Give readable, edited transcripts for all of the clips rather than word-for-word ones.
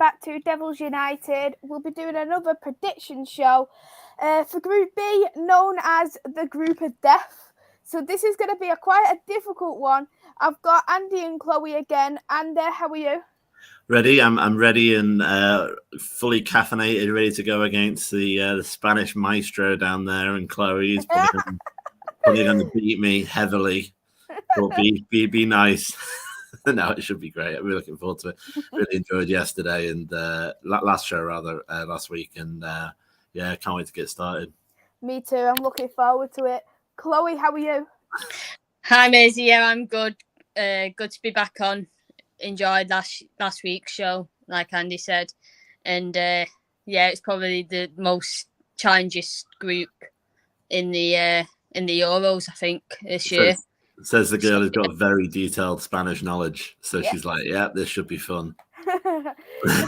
back to Devils United. We'll be doing another prediction show for Group B, known as the Group of Death. So this is going to be quite a difficult one. I've got Andy and Chloe again. Andy, how are you? Ready. I'm ready and fully caffeinated, ready to go against the Spanish maestro down there. And Chloe is probably going to beat me heavily. But be nice. No, it should be great. I'm really looking forward to it. Really enjoyed yesterday and last show rather last week, and yeah, can't wait to get started. Me too. I'm looking forward to it. Chloe, how are you? Hi, Maisy. Yeah, I'm good. Good to be back on. Enjoyed last week's show, like Andy said, and yeah, it's probably the most challenging group in the Euros, I think, this year. Says the girl who's got very detailed Spanish knowledge. So she's like, yeah, this should be fun. The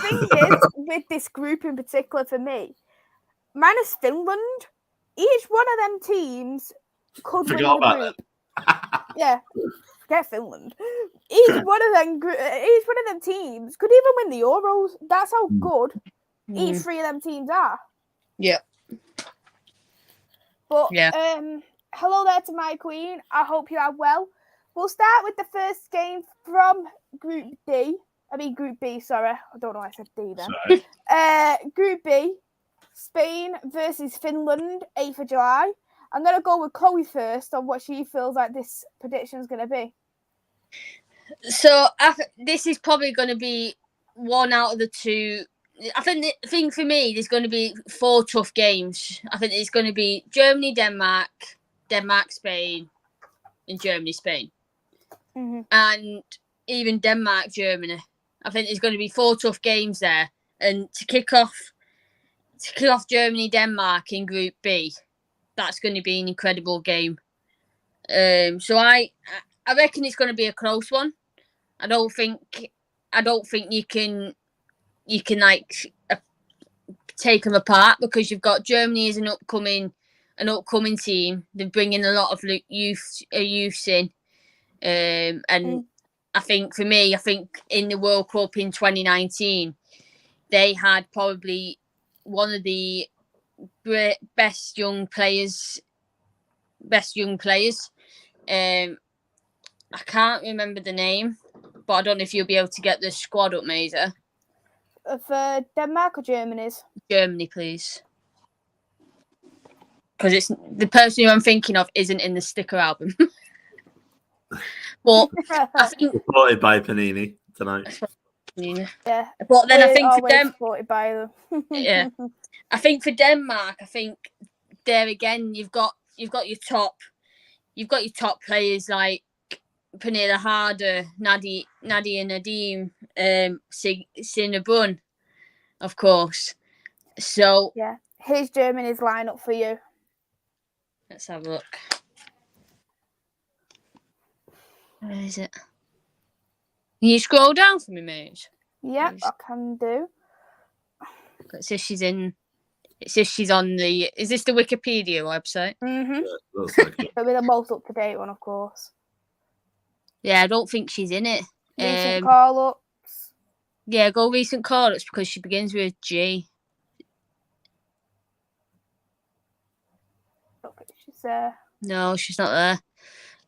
thing is, with this group in particular for me, minus Finland, each one of them teams could win the group. Yeah, forget Finland. Each one of them teams could even win the Euros. That's how good each three of them teams are. Yeah. But hello there to my queen. I hope you are well. We'll start with the first game from Group B, sorry. I don't know why I said D then. Group B, Spain versus Finland, 8th of July. I'm going to go with Chloe first on what she feels like this prediction is going to be. So this is probably going to be one out of the two. I think for me, there's going to be 4 tough games. I think it's going to be Germany, Denmark, Spain, and Germany, Spain. Mm-hmm. And even Denmark, Germany. I think there's going to be 4 tough games there. And to kick off Germany, Denmark in Group B, that's going to be an incredible game. So I reckon it's going to be a close one. I don't think you can like take them apart, because you've got Germany as an upcoming team. They're bringing a lot of youths in, and I think in the World Cup in 2019, they had probably one of the best young players. I can't remember the name, but I don't know if you'll be able to get the squad up, Maisy. For Denmark or Germany's? Germany, please. Because it's the person who I'm thinking of isn't in the sticker album. But I think supported by Panini tonight. Yeah, but then I think for them, supported by them. Yeah, I think for Denmark, there again you've got your top players like Pernille Harder, Nadia Nadim, Signe Brun, of course. So yeah, here's Germany's lineup for you. Let's have a look. Where is it? Can you scroll down for me, mate? Yeah, I can do. It says she's on the. Is this the Wikipedia website? Mm-hmm. Yeah, it'll be the most up-to-date one, of course. Yeah, I don't think she's in it. Recent call-ups. Yeah, go recent call-ups, because she begins with G. Okay, she's there. No, she's not there.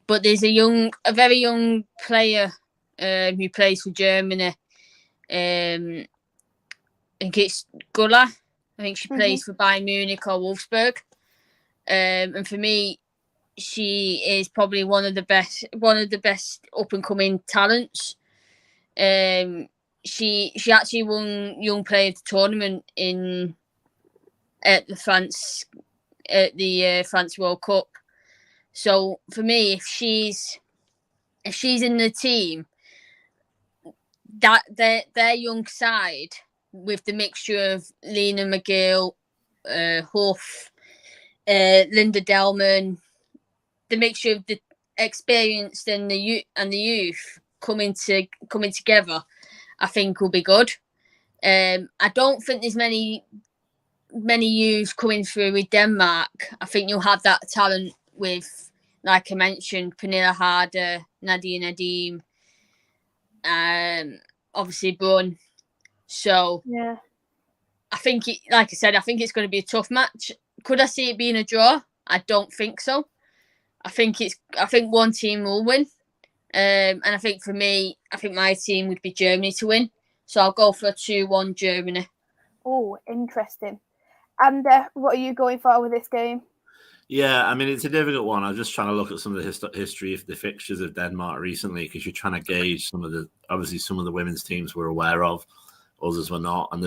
But there's a very young player who plays for Germany. I think it's Gulla. I think she plays for Bayern Munich or Wolfsburg. And for me, she is probably one of the best up and coming talents. She actually won Young Player of the Tournament at the France World Cup. So for me, if she's in the team, that their young side with the mixture of Lena McGill, Huff, Linda Delman, the mixture of the experienced and the youth coming together, I think will be good. I don't think there's many youths coming through with Denmark. I think you'll have that talent with, like I mentioned, Pernille Harder, Nadia Nadim, obviously Brun. So yeah, I think, like I said, I think it's going to be a tough match. Could I see it being a draw? I don't think so. I think one team will win. And I think for me, I think my team would be Germany to win. So I'll go for a 2-1 Germany. Oh, interesting. And what are you going for with this game? Yeah, I mean, it's a difficult one. I was just trying to look at some of the history of the fixtures of Denmark recently, because you're trying to gauge some of the women's teams we're aware of, others were not, and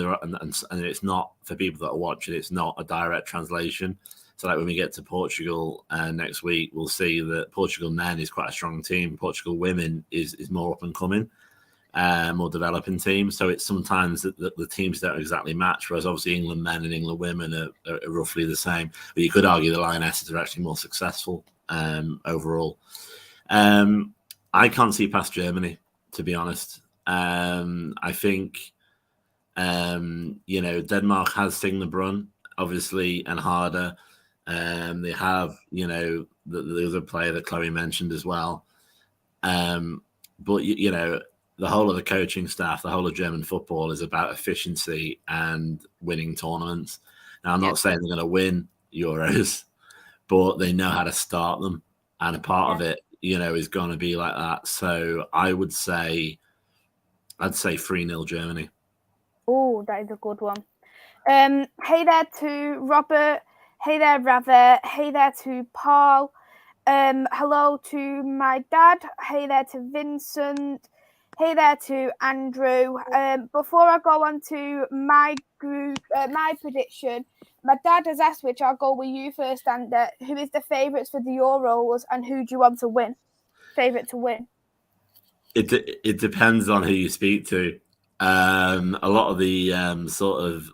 it's not, for people that are watching, it's not a direct translation. So like when we get to Portugal next week, we'll see that Portugal men is quite a strong team. Portugal women is more up and coming, more developing team. So it's sometimes that the teams don't exactly match, whereas obviously England men and England women are roughly the same. But you could argue the Lionesses are actually more successful overall. I can't see past Germany, to be honest. I think, Denmark has Signe Brun, obviously, and Harder. They have, the other player that Chloe mentioned as well. But, the whole of the coaching staff, the whole of German football is about efficiency and winning tournaments. Now, I'm not saying they're going to win Euros, but they know how to start them. And a part of it, is going to be like that. So I'd say 3-0 Germany. Oh, that is a good one. Hey there to Robert. Hey there, Rather. Hey there to Paul. Hello to my dad. Hey there to Vincent. Hey there to Andrew. Before I go on to my group, my prediction, my dad has asked, which I'll go with you first, and who is the favourites for the Euros, and who do you want to win? Favourite to win? It depends on who you speak to. A lot of the sort of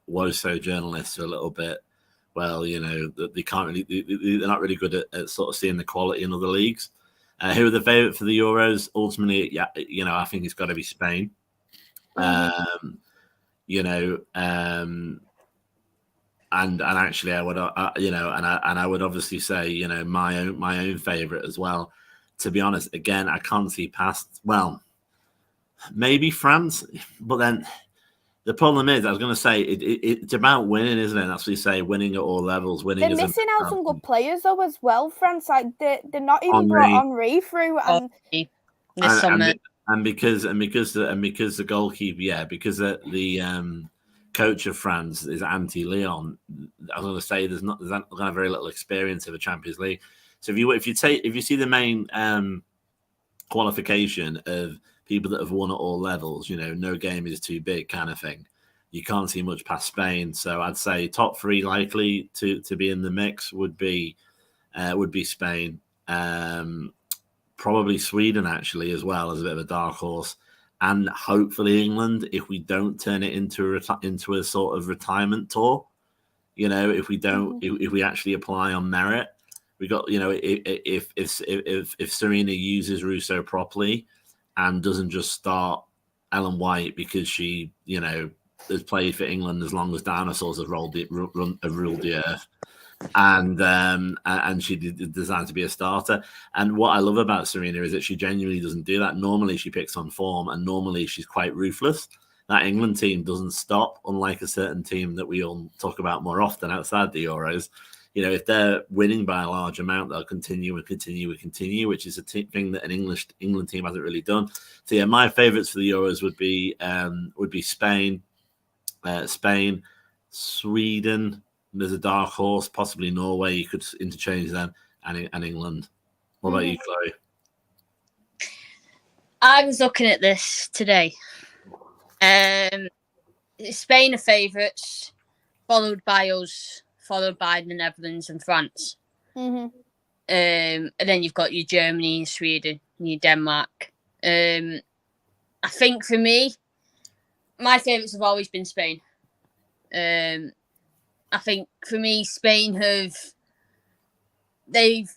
WOSO journalists are a little bit, they can't really, they're not really good at sort of seeing the quality in other leagues. Who are the favourite for the Euros? Ultimately, I think it's got to be Spain. And actually, I would, I would obviously say, my own favourite as well. To be honest, again, I can't see past. Well, maybe France, but then the problem is, I was going to say, it's about winning, isn't it? That's what you say, winning at all levels. Winning. They're missing out some good players though as well. France, like they're not even brought Henry through, and because the goalkeeper, because the coach of France is anti-Lyon. I was going to say there's not very little experience of a Champions League. So if you see the main qualification of people that have won at all levels, no game is too big kind of thing, you can't see much past Spain. So I'd say top three likely to be in the mix would be Spain, probably Sweden actually as well as a bit of a dark horse, and hopefully England if we don't turn it into a sort of retirement tour. If we actually apply on merit. We got, if Serena uses Russo properly and doesn't just start Ellen White because she, has played for England as long as dinosaurs have ruled the earth, and she designed to be a starter. And what I love about Serena is that she genuinely doesn't do that. Normally she picks on form, and normally she's quite ruthless. That England team doesn't stop, unlike a certain team that we all talk about more often outside the Euros. If they're winning by a large amount, they'll continue, which is a thing that an England team hasn't really done. So yeah, my favourites for the Euros would be Spain, Sweden. There's a dark horse, possibly Norway. You could interchange them, and England. What about you, Chloe? I was looking at this today. Spain are favourites, followed by us. Followed by the Netherlands and France. And then you've got your Germany and Sweden and your Denmark. I think for me, my favourites have always been Spain. I think for me, Spain they've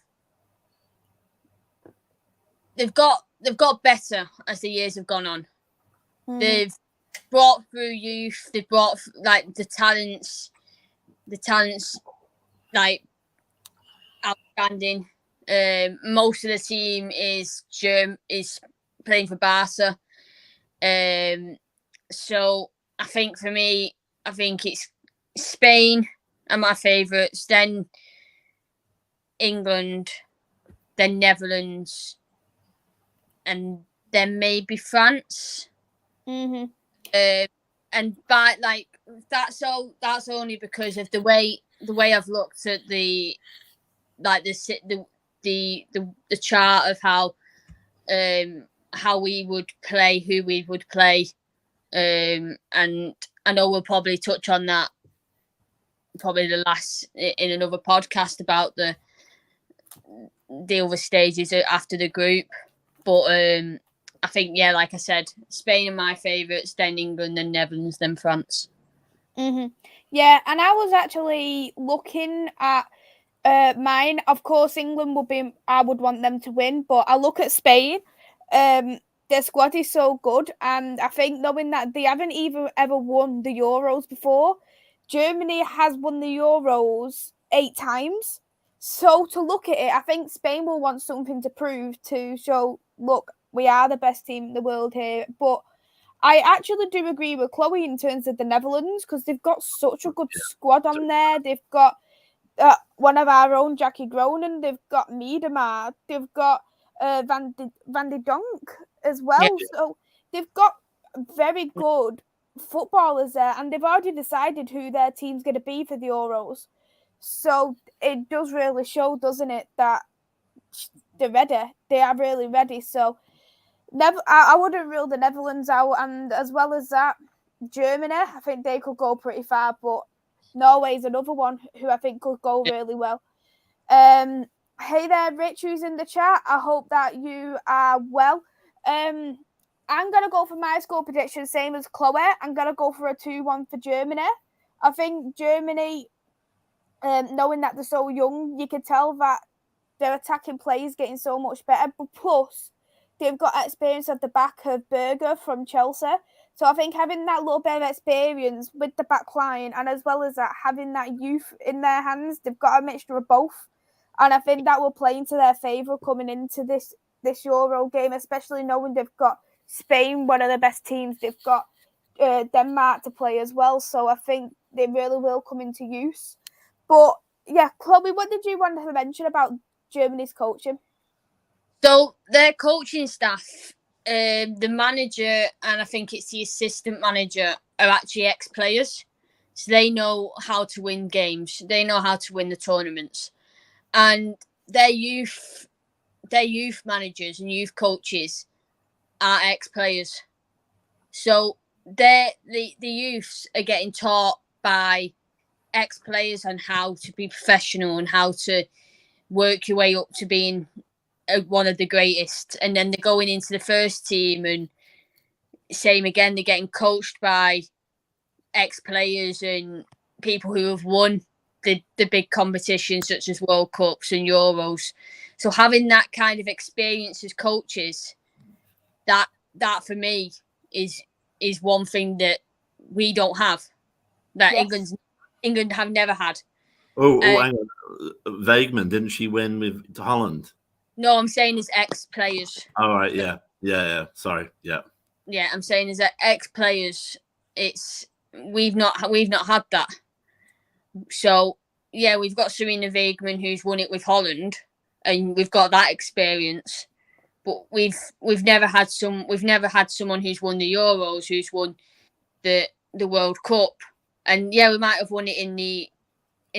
got better as the years have gone on. They've brought through youth. They've brought like the talents. The talent's like outstanding. Most of the team is playing for Barca. So I think for me, I think it's Spain are my favourites, then England, then Netherlands, and then maybe France. Mm-hmm. And by like that's only because of the way I've looked at the chart of how we would play, who we would play, and I know we'll probably touch on that probably in another podcast about the other stages after the group, but I think, yeah, like I said, Spain are my favourites, then England, then Netherlands, then France. Mm-hmm. Yeah, and I was actually looking at mine. Of course, England would be. I would want them to win, but I look at Spain. Their squad is so good, and I think knowing that they haven't even ever won the Euros before, Germany has won the Euros 8 times. So to look at it, I think Spain will want something to prove to show, look, we are the best team in the world here. But I actually do agree with Chloe in terms of the Netherlands because they've got such a good squad on there. They've got one of our own, Jackie Groenen. They've got Miedema. They've got Van de Donk as well. Yeah. So they've got very good footballers there, and they've already decided who their team's going to be for the Euros. So it does really show, doesn't it, that they're ready. They are really ready. So I wouldn't rule the Netherlands out, and as well as that, Germany, I think they could go pretty far, but Norway's another one who I think could go really well. Hey there, Rich, who's in the chat. I hope that you are well. I'm going to go for my score prediction, same as Chloe. I'm going to go for a 2-1 for Germany. I think Germany, knowing that they're so young, you can tell that their attacking play is getting so much better. But plus, they've got experience at the back of Berger from Chelsea. So I think having that little bit of experience with the back line, and as well as that, having that youth in their hands, they've got a mixture of both. And I think that will play into their favour coming into this Euro game, especially knowing they've got Spain, one of the best teams. They've got Denmark to play as well. So I think they really will come into use. But yeah, Chloe, what did you want to mention about Germany's coaching? So their coaching staff, the manager and I think it's the assistant manager are actually ex-players. So they know how to win games. They know how to win the tournaments. And their youth managers and youth coaches are ex-players. So the youths are getting taught by ex-players on how to be professional and how to work your way up to being one of the greatest. And then they're going into the first team and same again, they're getting coached by ex-players and people who have won the big competitions such as World Cups and Euros. So having that kind of experience as coaches, that for me is one thing that we don't have, that yes. England have never had. Oh, hang on. Weigman, didn't she win with Holland? No, I'm saying as ex-players. All right, yeah. Sorry, yeah. Yeah, I'm saying as ex-players, we've not had that. So yeah, we've got Serena Weigman who's won it with Holland, and we've got that experience. But we've never had someone who's won the Euros, who's won the World Cup, and yeah, we might have won it in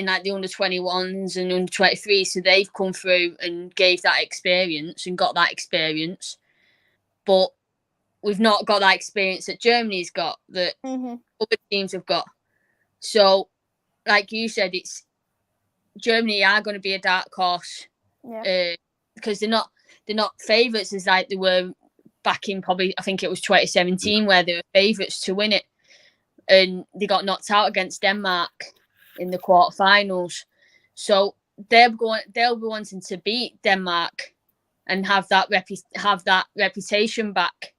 like the under-21s and under-23, so they've come through and gave that experience and got that experience. But we've not got that experience that Germany's got, that other teams have got. So, like you said, it's Germany are going to be a dark horse, because they're not favourites as like they were back in probably, I think it was 2017, where they were favourites to win it, and they got knocked out against Denmark in the quarterfinals. So they'll be wanting to beat Denmark and have that reputation back.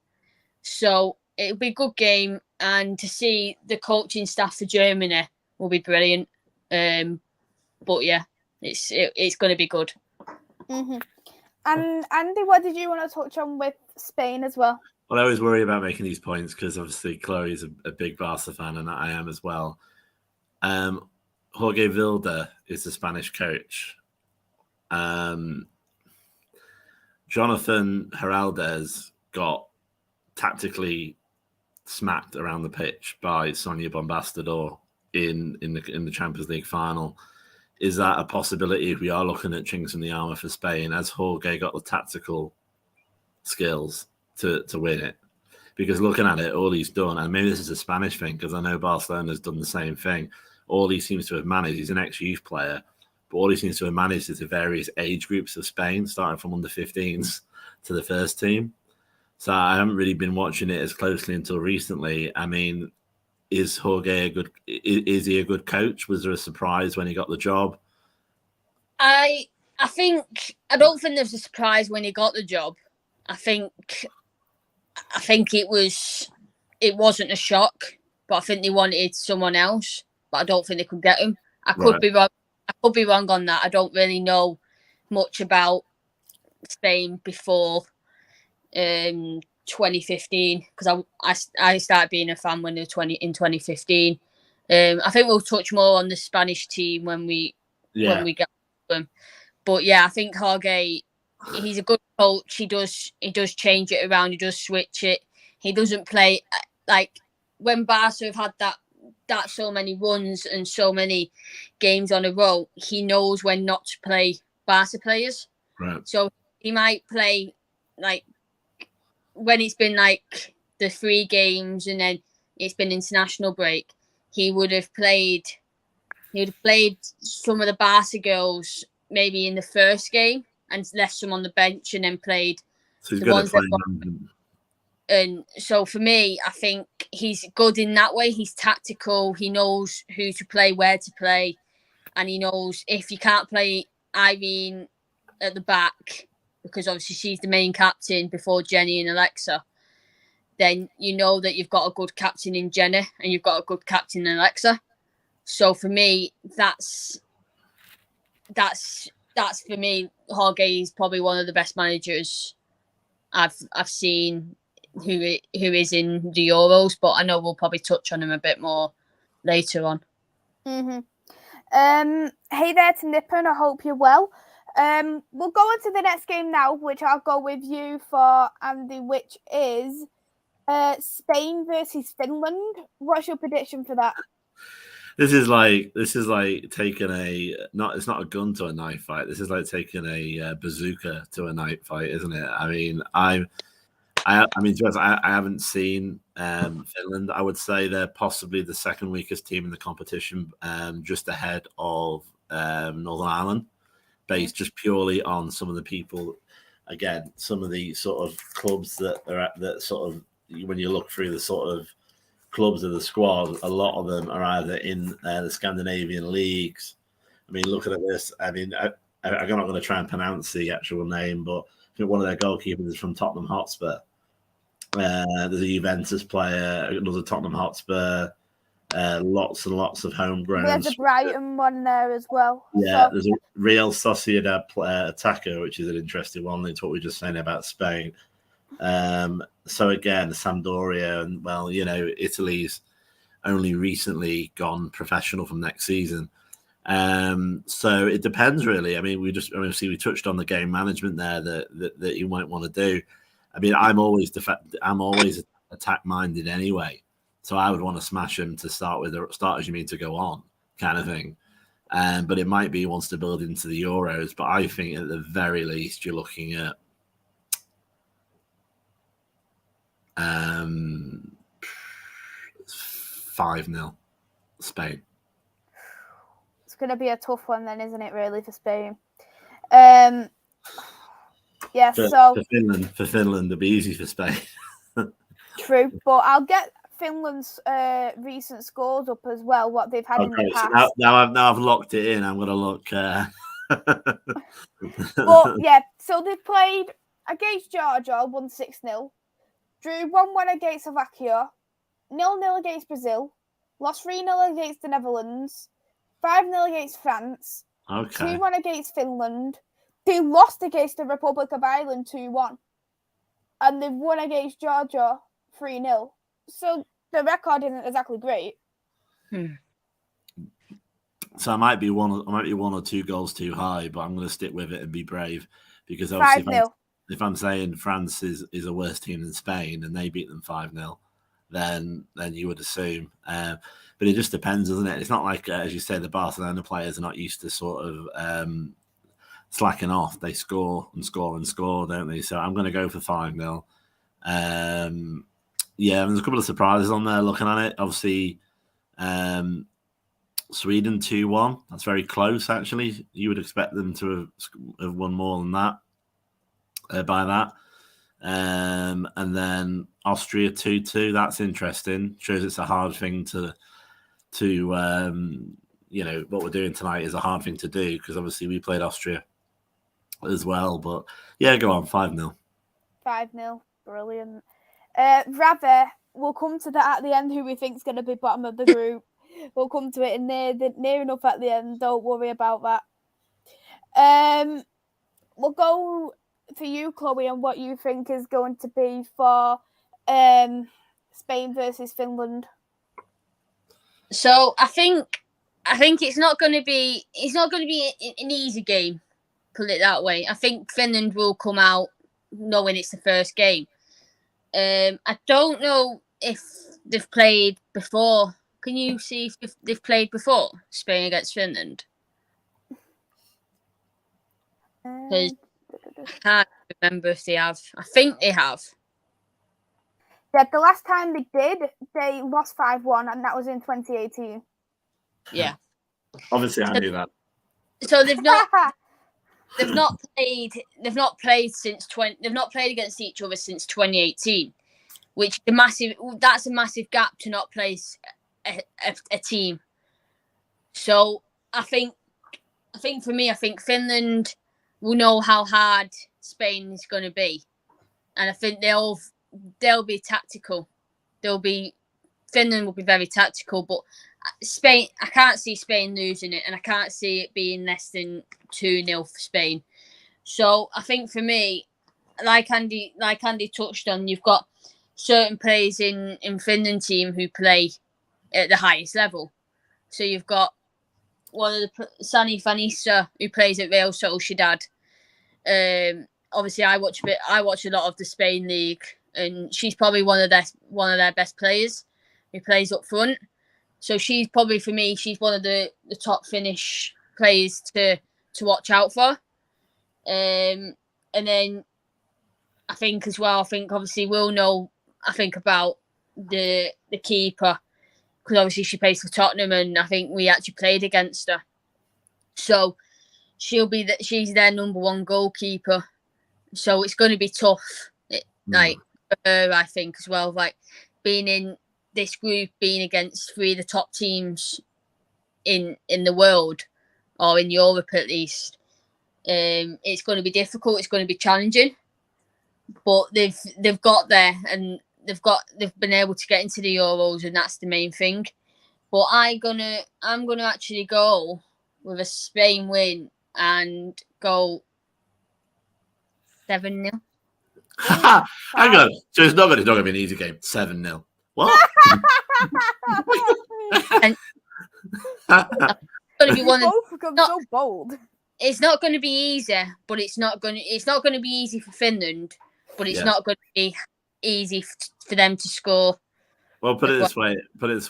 So it'll be a good game, and to see the coaching staff for Germany will be brilliant. But yeah, it's going to be good. Mm-hmm. And Andy, what did you want to touch on with Spain as well? Well, I always worry about making these points because obviously Chloe's a big Barca fan and I am as well. Jorge Vilda is the Spanish coach. Jonathan Heraldez got tactically smacked around the pitch by Sonia Bombastador in the Champions League final. Is that a possibility if we are looking at chinks in the armour for Spain? Has Jorge got the tactical skills to win it? Because looking at it, all he's done, and maybe this is a Spanish thing, because I know Barcelona's done the same thing. All he seems to have managed, he's an ex-youth player, but all he seems to have managed is the various age groups of Spain, starting from under 15s to the first team. So I haven't really been watching it as closely until recently. I mean, is Jorge is he a good coach? Was there a surprise when he got the job? I don't think there's a surprise when he got the job. I think it wasn't a shock, but I think they wanted someone else, but I don't think they could get him. I could be wrong. I could be wrong on that. I don't really know much about Spain before 2015 because I started being a fan when they were in 2015. I think we'll touch more on the Spanish team when we get to them. But yeah, I think Jorge, he's a good coach. He does change it around. He does switch it. He doesn't play like when Barca have had that so many runs and so many games on a row. He knows when not to play Barca players. Right. So he might play like when it's been like the 3 games and then it's been international break. He would have played some of the Barca girls maybe in the first game and left some on the bench and then played so the ones that. And so for me, I think he's good in that way. He's tactical. He knows who to play, where to play, and he knows if you can't play Irene at the back because obviously she's the main captain before Jenny and Alexa, then you know that you've got a good captain in Jenny and you've got a good captain in Alexa. So for me, that's for me. Jorge is probably one of the best managers I've seen who is in the Euros, but I know we'll probably touch on him a bit more later on. Mm-hmm. Hey there to Nippon, I hope you're well. We'll go on to the next game now, which I'll go with you for, Andy, which is Spain versus Finland. What's your prediction for that? This is like taking it's not a gun to a knife fight. This is like taking a bazooka to a knife fight, isn't it? I mean, I mean, to be honest, I haven't seen Finland. I would say they're possibly the second weakest team in the competition, just ahead of Northern Ireland, based just purely on some of the people. Again, some of the sort of clubs that are at that sort of when you look through the sort of clubs of the squad, a lot of them are either in the Scandinavian leagues. I mean, looking at this, I mean, I'm not going to try and pronounce the actual name, but I think one of their goalkeepers is from Tottenham Hotspur. There's a Juventus player, another Tottenham Hotspur, lots and lots of homegrown. There's a Brighton one there as well. Yeah, so. There's a Real Sociedad attacker, which is an interesting one. It's what we were just saying about Spain. So again, Sampdoria, and well, you know, Italy's only recently gone professional from next season. So it depends really. I mean, we touched on the game management there that you might want to do. I mean, I'm always attack minded anyway, so I would want to smash him to start with, or start as you mean to go on, kind of thing. But it might be he wants to build into the Euros. But I think at the very least you're looking at 5-0 Spain. It's going to be a tough one then, isn't it, really, for Spain? Yeah, for Finland, it'll be easy for Spain. True, but I'll get Finland's recent scores up as well, what they've had in the past. So now I've locked it in. I'm going to look. But yeah, so they've played against Georgia, won 6-0, drew 1-1 against Slovakia, 0-0 against Brazil, lost 3-0 against the Netherlands, 5-0 against France, 2-1 against Finland. They lost against the Republic of Ireland 2-1. and they've won against Georgia 3-0. So the record isn't exactly great. So I might be one or two goals too high, but I'm going to stick with it and be brave, because obviously if I'm saying France is a worse team than Spain and they beat them 5-0, then you would assume. But it just depends, doesn't it? It's not like, as you say, the Barcelona players are not used to sort of slacking off. They score and score and score, don't they? So I'm going to go for 5-0. Yeah, there's a couple of surprises on there looking at it. Obviously, Sweden 2-1. That's very close, actually. You would expect them to have won more than that by that. And then Austria 2-2. That's interesting. Shows it's a hard thing to what we're doing tonight is a hard thing to do, because obviously we played Austria as well. But yeah, go on, 5-0. 5-0. Brilliant. Rather, we'll come to that at the end, who we think is going to be bottom of the group. We'll come to it near enough at the end. Don't worry about that. We'll go for you, Chloe, and what you think is going to be for Spain versus Finland. So I think it's not going to be an easy game. Put it that way. I think Finland will come out knowing it's the first game. I don't know if they've played before. Can you see if they've played before, Spain against Finland? I can't remember if they have. I think they have. Yeah, the last time they did, they lost 5-1, and that was in 2018. Yeah. Obviously, I knew that. So they've not played against each other since 2018, which that's a massive gap to not place a team. So I think for me, I think Finland will know how hard Spain is going to be, and I think they'll be tactical. Finland will be very tactical, but Spain, I can't see Spain losing it, and I can't see it being less than 2-0 for Spain. So I think for me, like Andy touched on, you've got certain players in Finland team who play at the highest level. So you've got one of the Sani Vanissa, who plays at Real Sociedad. Obviously, I watch a lot of the Spain league, and she's probably one of their best players who plays up front. So she's probably, for me, she's one of the top Finnish players to watch out for. And then I think as well, obviously we'll know, about the keeper, because obviously she plays for Tottenham, and I think we actually played against her. So she's their number one goalkeeper. So it's going to be tough, for her, I think, as well. Like, being in this group, being against three of the top teams in the world, or in Europe at least, it's going to be difficult. It's going to be challenging. But they've got there, and they've been able to get into the Euros, and that's the main thing. But I'm gonna actually go with a Spain win and go 7-0. Hang on. So it's not going to be an easy game. 7-0. What? And it's going to be one of so bold. It's not going to be easy, but it's not going to be easy for Finland, but it's not going to be easy for them to score. Well, put it this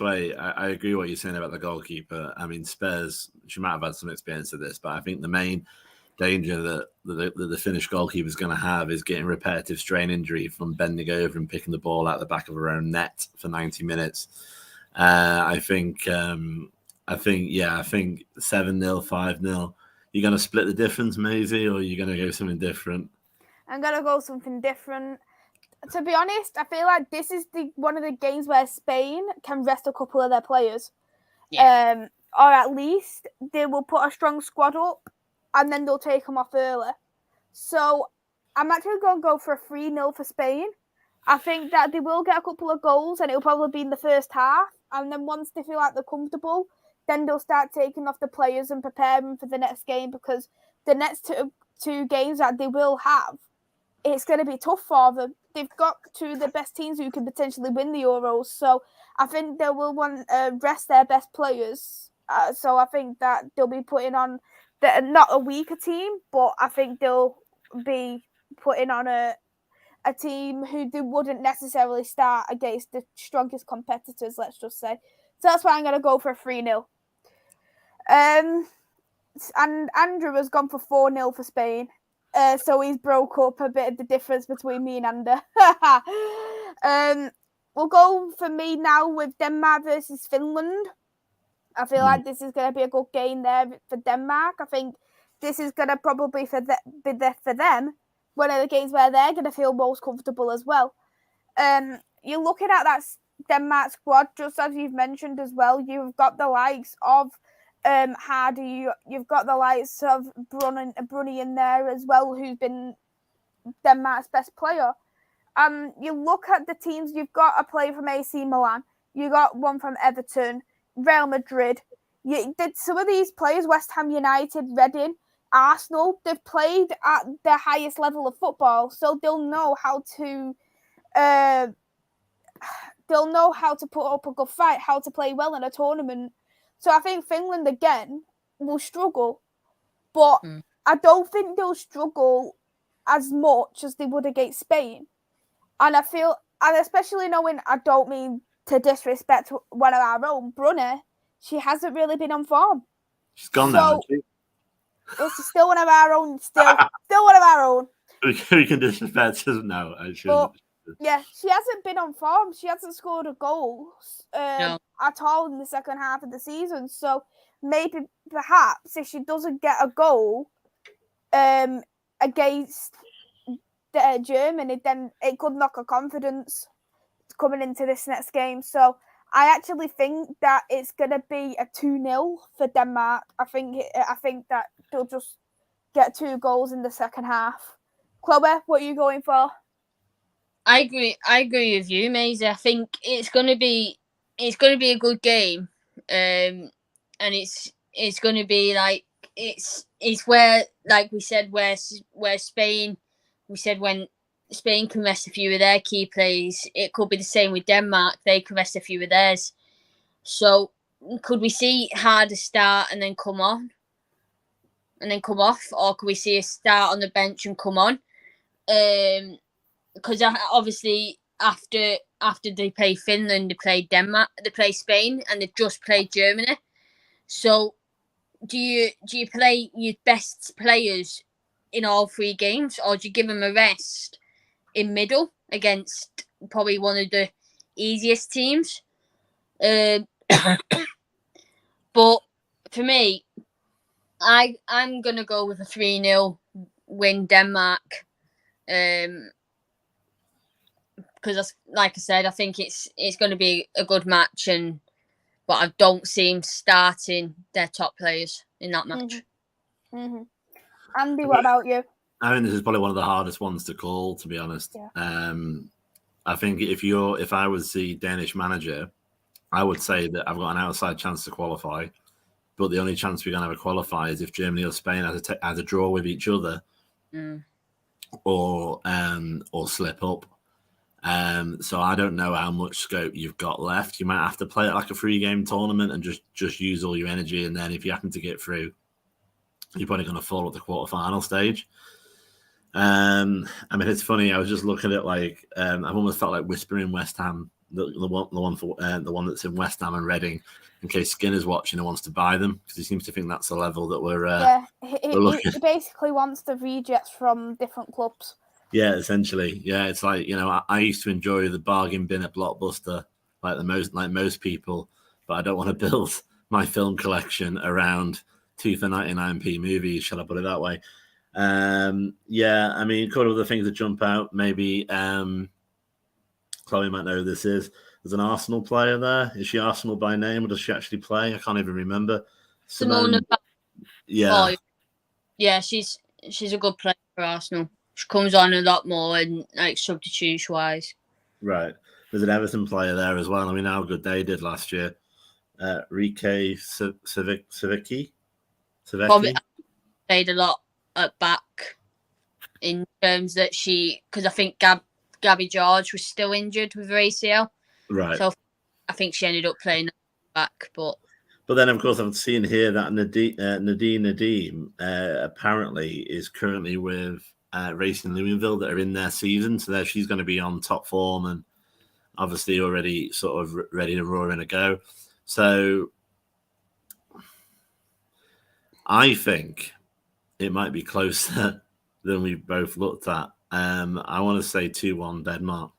way. I agree with what you're saying about the goalkeeper. I mean, Spurs, she might have had some experience of this, but I think the main danger that the Finnish goalkeeper is going to have is getting repetitive strain injury from bending over and picking the ball out the back of her own net for 90 minutes. I think 7-0, 5-0. You're going to split the difference, Maisy, or are you going to go something different? I'm going to go something different. To be honest, I feel like this is one of the games where Spain can rest a couple of their players. Yeah. Or at least they will put a strong squad up, and then they'll take them off early. So I'm actually going to go for a 3-0 for Spain. I think that they will get a couple of goals, and it'll probably be in the first half. And then once they feel like they're comfortable, then they'll start taking off the players and preparing for the next game, because the next two games that they will have, it's going to be tough for them. they've got two of the best teams who can potentially win the Euros. So I think they will want to rest their best players. So I think that they'll be putting on not a weaker team, but I think they'll be putting on a team who they wouldn't necessarily start against the strongest competitors, let's just say. So that's why I'm going to go for a 3-0. And Andrew has gone for 4-0 for Spain. So he's broke up a bit of the difference between me and Ander. We'll go for me now with Denmark versus Finland. I feel like this is going to be a good game there for Denmark. I think this is going to probably be for them one of the games where they're going to feel most comfortable as well. You're looking at that Denmark squad, just as you've mentioned as well. You've got the likes of Hardy, you've got the likes of Bruni in there as well, who's been Denmark's best player. You look at the teams, you've got a player from AC Milan, you got one from Everton, Real Madrid. Some of these players, West Ham United, Reading, Arsenal, they've played at the highest level of football, so they'll know how to put up a good fight, how to play well in a tournament. So I think Finland again will struggle, but I don't think they'll struggle as much as they would against Spain. And I feel, and especially knowing, I don't mean to disrespect one of our own, Brunner, she hasn't really been on form. She's gone now, hasn't she? It's still one of our own. Still one of our own. We can disrespect us now. I shouldn't. Yeah, she hasn't been on form. She hasn't scored a goal at all in the second half of the season. So maybe, perhaps, if she doesn't get a goal against Germany, then it could knock her confidence coming into this next game. So I actually think that it's going to be a 2-0 for Denmark. I think that they'll just get 2 goals in the second half. Chloe, what are you going for? I agree with you, Maisy. I think it's gonna be a good game, and it's gonna be like it's where, like we said, where Spain, we said when Spain can rest a few of their key players, it could be the same with Denmark. They can rest a few of theirs. So could we see Harder start and then come on, and then come off, or could we see a start on the bench and come on? Because obviously after they play Finland, they play Denmark, they play Spain, and they've just played Germany. So do you play your best players in all 3 games, or do you give them a rest in middle against probably one of the easiest teams? But for me, I'm gonna go with a 3-0 win Denmark. Because, like I said, I think it's going to be a good match, but I don't see him starting their top players in that match. Mm-hmm. Andy, what about you? I think this is probably one of the hardest ones to call, to be honest. Yeah. I think if I was the Danish manager, I would say that I've got an outside chance to qualify, but the only chance we're going to have a qualify is if Germany or Spain has a draw with each other, or slip up. So I don't know how much scope you've got left. You might have to play it like a 3-game tournament and just use all your energy. And then if you happen to get through, you're probably going to fall at the quarterfinal stage. I mean, it's funny. I was just looking at I've almost felt like whispering West Ham, the one that's in West Ham and Reading, in case Skinner's watching and wants to buy them, because he seems to think that's the level that we're he basically wants the rejects from different clubs. Yeah, essentially. Yeah, it's like, I used to enjoy the bargain bin at Blockbuster like most people, but I don't want to build my film collection around 2 for 99p movies, shall I put it that way? Yeah, I mean, a couple of the things that jump out, maybe Chloe might know who this is. There's an Arsenal player there. Is she Arsenal by name, or does she actually play? I can't even remember. Simona. Yeah. Yeah, she's a good player for Arsenal. She comes on a lot more and substitutes wise. Right. There's an Everton player there as well. I mean, how good they did last year. Rike Savicki. Probably played a lot at back in terms that because I think Gabby George was still injured with her ACL. Right. So I think she ended up playing back. But then, of course, I've seen here that Nadine Nadim apparently is currently with Racing Louisville that are in their season. So there she's going to be on top form and obviously already sort of ready to roar in a go. So I think it might be closer than we both looked at. I want to say 2-1 Denmark.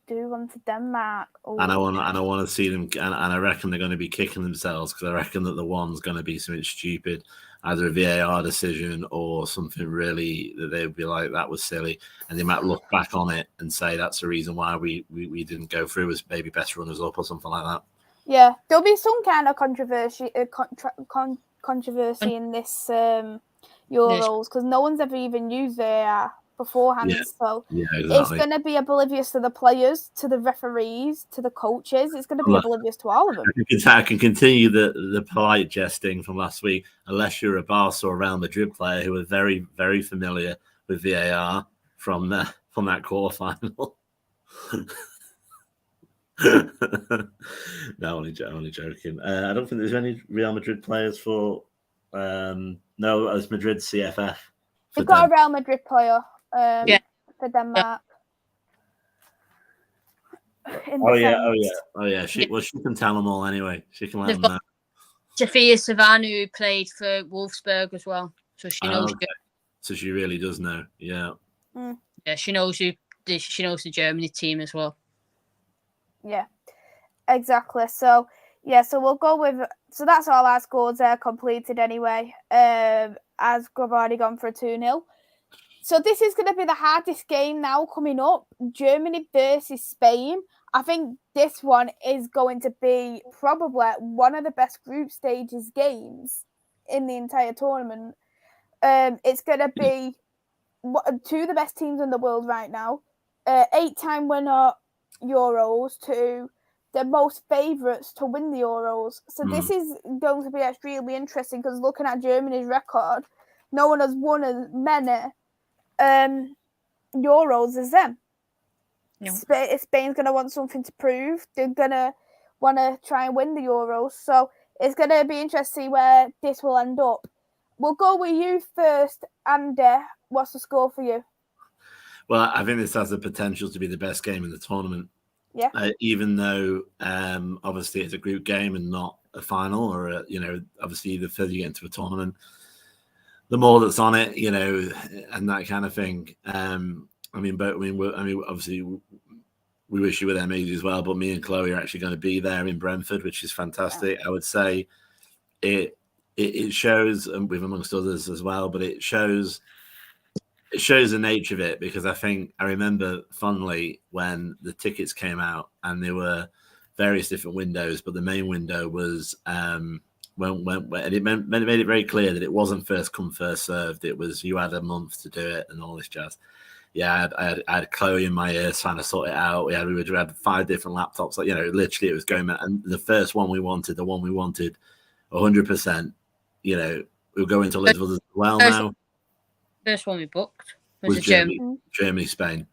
2-1 to Denmark. Oh. And I want to see them, and I reckon they're going to be kicking themselves because I reckon that the one's going to be something stupid, either a VAR decision or something really that they'd be like, that was silly, and they might look back on it and say that's the reason why we didn't go through as maybe best runners up or something like that. Yeah, there'll be some kind of controversy in this Euros because no one's ever even used VAR beforehand. Yeah. So exactly. It's going to be oblivious to the players, to the referees, to the coaches. It's going to be oblivious to all of them. I can continue the polite jesting from last week, unless you're a Barca or Real Madrid player who are very, very familiar with VAR from that quarterfinal. No, only joking. I don't think there's any Real Madrid players for. No, it's Madrid CFF. They've got a Real Madrid player for Denmark. Oh yeah. She can tell them all anyway. She can let them know. Sophia Savannah, who played for Wolfsburg as well, so she knows. Okay. So she really does know. Yeah. Yeah, she knows the Germany team as well. Yeah, exactly. So we'll go with. So that's all our scores are completed anyway. As we've already gone for a 2-0. So this is going to be the hardest game now coming up. Germany versus Spain. I think this one is going to be probably one of the best group stages games in the entire tournament. It's going to be two of the best teams in the world right now. 8-time winner Euros to the most favourites to win the Euros. So this is going to be extremely interesting because looking at Germany's record, no one has won as many Euros as them. No. Spain's going to want something to prove. They're going to want to try and win the Euros. So it's going to be interesting to see where this will end up. We'll go with you first, Andy. What's the score for you? Well, I think this has the potential to be the best game in the tournament. Yeah. Even though obviously it's a group game and not a final, or obviously the further you get into a tournament, the more that's on it, and that kind of thing. Obviously we wish you were there, Maisy, as well. But me and Chloe are actually going to be there in Brentford, which is fantastic. Yeah. I would say it shows, and with amongst others as well, but it shows the nature of it, because I remember fondly when the tickets came out and there were various different windows, but the main window was when it made it very clear that it wasn't first come first served. It was you had a month to do it and all this jazz. Yeah, I had Chloe in my ear trying to sort it out. We had 5 different laptops. Like, literally it was going. And the first one we wanted, 100%. We're going to Lisbon as well now. First one we booked was Germany, Spain.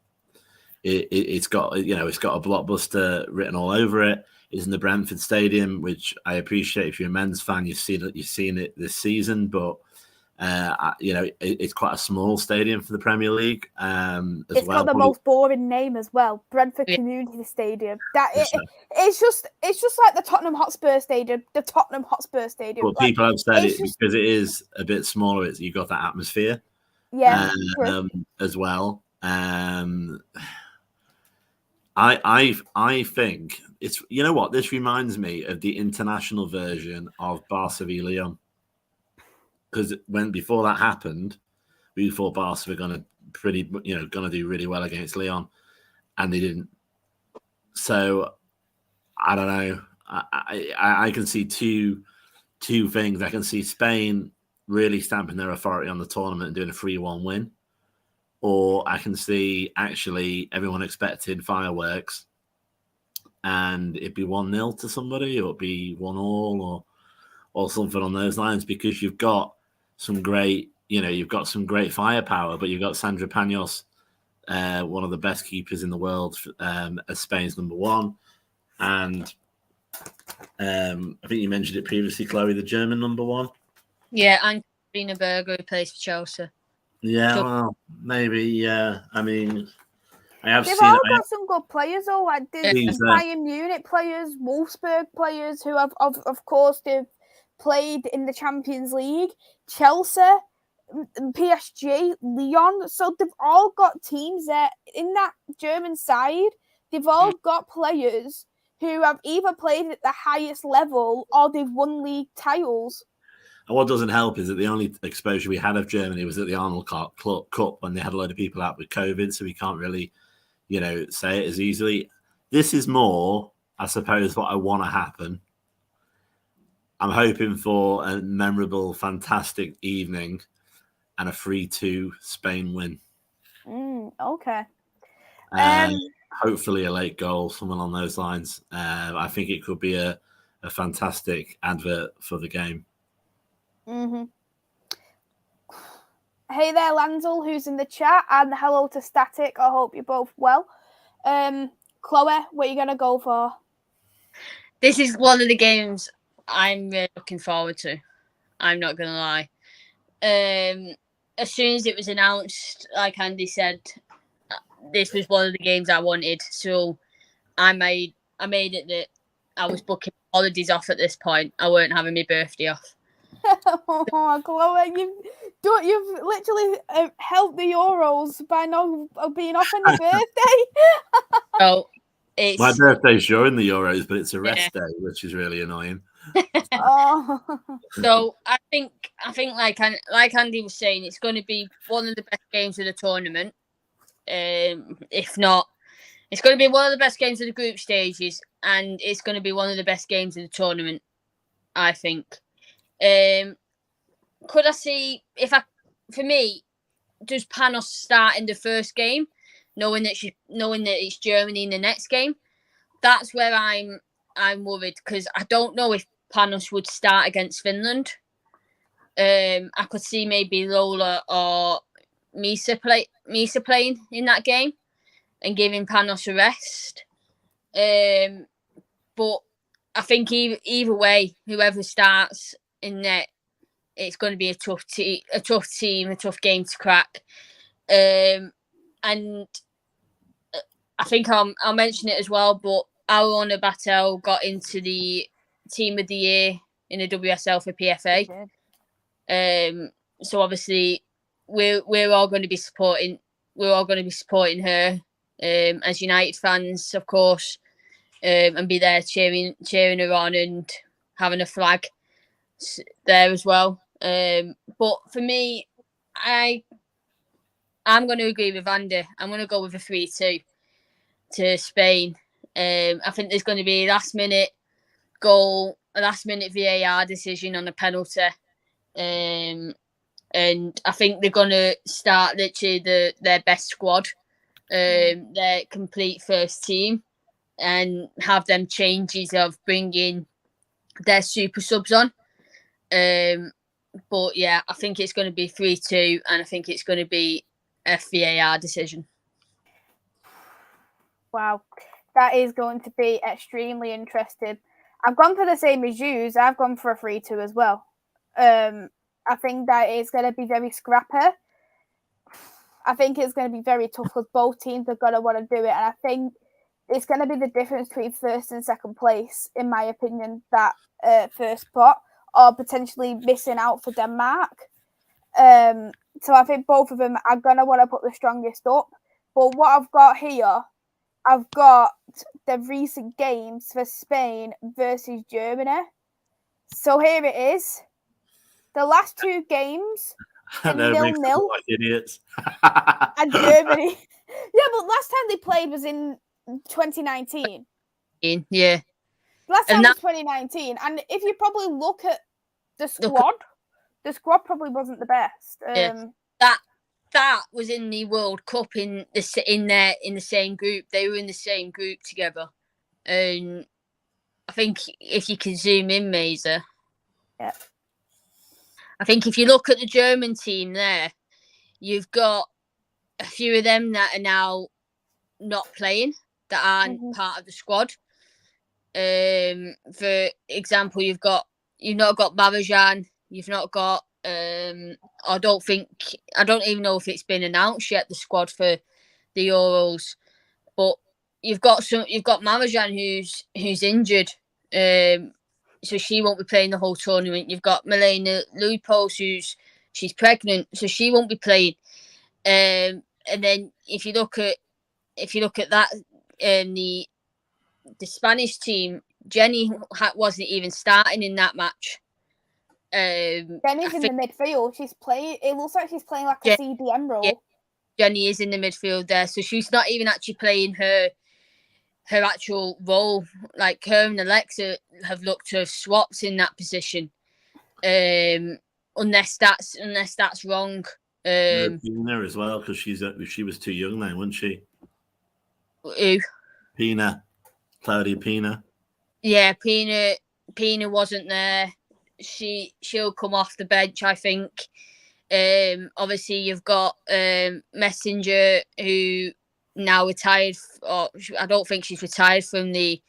It's got a blockbuster written all over it. It's in the Brentford Stadium, which I appreciate. If you're a men's fan, you've seen it this season, but it's quite a small stadium for the Premier League. It's got the most boring name as well, Brentford Community Stadium. It's just like the Tottenham Hotspur Stadium. But people have said it because it is a bit smaller. You got that atmosphere, as well. I think it's, what, this reminds me of the international version of Barca v Lyon. Because before that happened, we thought Barca were going to do really well against Lyon, and they didn't. So I don't know. I can see two things. I can see Spain really stamping their authority on the tournament and doing a 3-1 win, or I can see actually everyone expected fireworks, and it'd be 1-0 to somebody, or it'd be 1-1, or something on those lines, because you've got some great firepower, but you've got Sandra Panos one of the best keepers in the world as Spain's number one. And I think you mentioned it previously, Chloe, the German number one. Yeah, and Karina Berger, who plays for Chelsea. Yeah, well, maybe. I mean, I have They've seen. all got some good players, though. Like there's These, Bayern Munich players, Wolfsburg players, who have, of course, they've played in the Champions League. Chelsea, PSG, Lyon. So they've all got teams there in that German side. They've all got players who have either played at the highest level or they've won league titles. And what doesn't help is that the only exposure we had of Germany was at the Arnold Cup when they had a load of people out with COVID, so we can't really, say it as easily. This is more, I suppose, what I want to happen. I'm hoping for a memorable, fantastic evening and a 3-2 Spain win. Okay. Hopefully a late goal, something along those lines. I think it could be a fantastic advert for the game. Mm-hmm. Hey there, Lanzel, who's in the chat, and hello to Static. I hope you're both well. Chloe, what are you going to go for? This is one of the games I'm really looking forward to. I'm not going to lie. As soon as it was announced, like Andy said, this was one of the games I wanted. So I made it that I was booking holidays off at this point. I weren't having my birthday off. Oh, Chloe, you've literally helped the Euros by not being off on your birthday. So it's my birthday's during the Euros, but it's a rest day, which is really annoying. So I think like Andy was saying, it's going to be one of the best games of the tournament. If not, it's going to be one of the best games of the group stages, and it's going to be one of the best games of the tournament, I think. Could I see for me, does Panos start in the first game, knowing that it's Germany in the next game? That's where I'm worried, because I don't know if Panos would start against Finland. I could see maybe Lola or Maisy playing in that game and giving Panos a rest. But I think either way, whoever starts in net, it's going to be a tough team, a tough game to crack. And I think I'll mention it as well, but Arona Batel got into the team of the year in the WSL for PFA. So obviously we're all going to be supporting her as United fans, of course, and be there cheering her on and having a flag there as well. But for me, I'm going to agree with Andy. I'm going to go with a 3-2 to Spain. I think there's going to be a last-minute goal, a last-minute VAR decision on a penalty. And I think they're going to start literally their best squad, their complete first team, and have them changes of bringing their super subs on. But yeah, I think it's going to be 3-2, and I think it's going to be a VAR decision. Wow, that is going to be extremely interesting. I've gone for the same as you. I've gone for a 3-2 as well. I think that it's going to be very scrappy. I think it's going to be very tough because both teams are going to want to do it. And I think it's going to be the difference between first and second place, in my opinion, that first spot, or potentially missing out for Denmark. So I think both of them are going to want to put the strongest up. But what I've got here, I've got the recent games for Spain versus Germany. So here it is. The last two games, 0-0. Like idiots. And Germany. Yeah, but last time they played was in 2019. Yeah. Last time was 2019. And if you probably look at the squad, the squad probably wasn't the best. That was in the World Cup in the same group. They were in the same group together. And I think if you can zoom in, Maisy. Yeah. I think if you look at the German team there, you've got a few of them that are now not playing, that aren't part of the squad. For example, you've not got Marajan, you've not got I don't even know if it's been announced yet, the squad for the Euros, but you've got Marajan who's injured, so she won't be playing the whole tournament. You've got Milena Lupos she's pregnant, so she won't be playing. And then if you look at that, the Spanish team, Jenny wasn't even starting in that match. Jenny's in the midfield. She's playing. It looks like she's playing like a CDM role. Yeah, Jenny is in the midfield there, so she's not even actually playing her actual role. Like, her and Alexa have looked to have swapped in that position, unless that's wrong. Pina as well, because she was too young then, wasn't she? Who? Pina, Claudia Pina. Yeah, Pina wasn't there. She'll come off the bench, I think. Obviously you've got Messenger, who now retired, or I don't think she's retired from the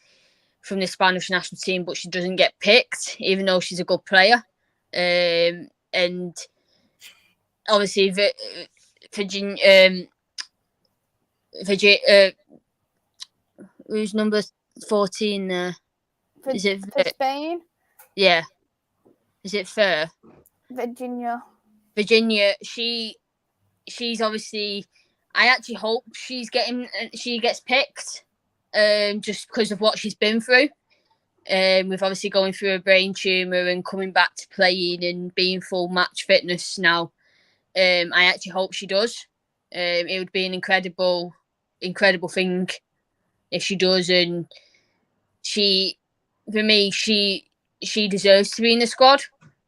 Spanish national team, but she doesn't get picked, even though she's a good player. And obviously Virginia, who's number 14 there? Is it for Spain? Yeah. Is it Fair? Virginia, she's obviously, I actually hope she gets picked, just because of what she's been through. With obviously going through a brain tumour and coming back to playing and being full match fitness now. I actually hope she does. It would be an incredible thing if she does, and for me, she deserves to be in the squad,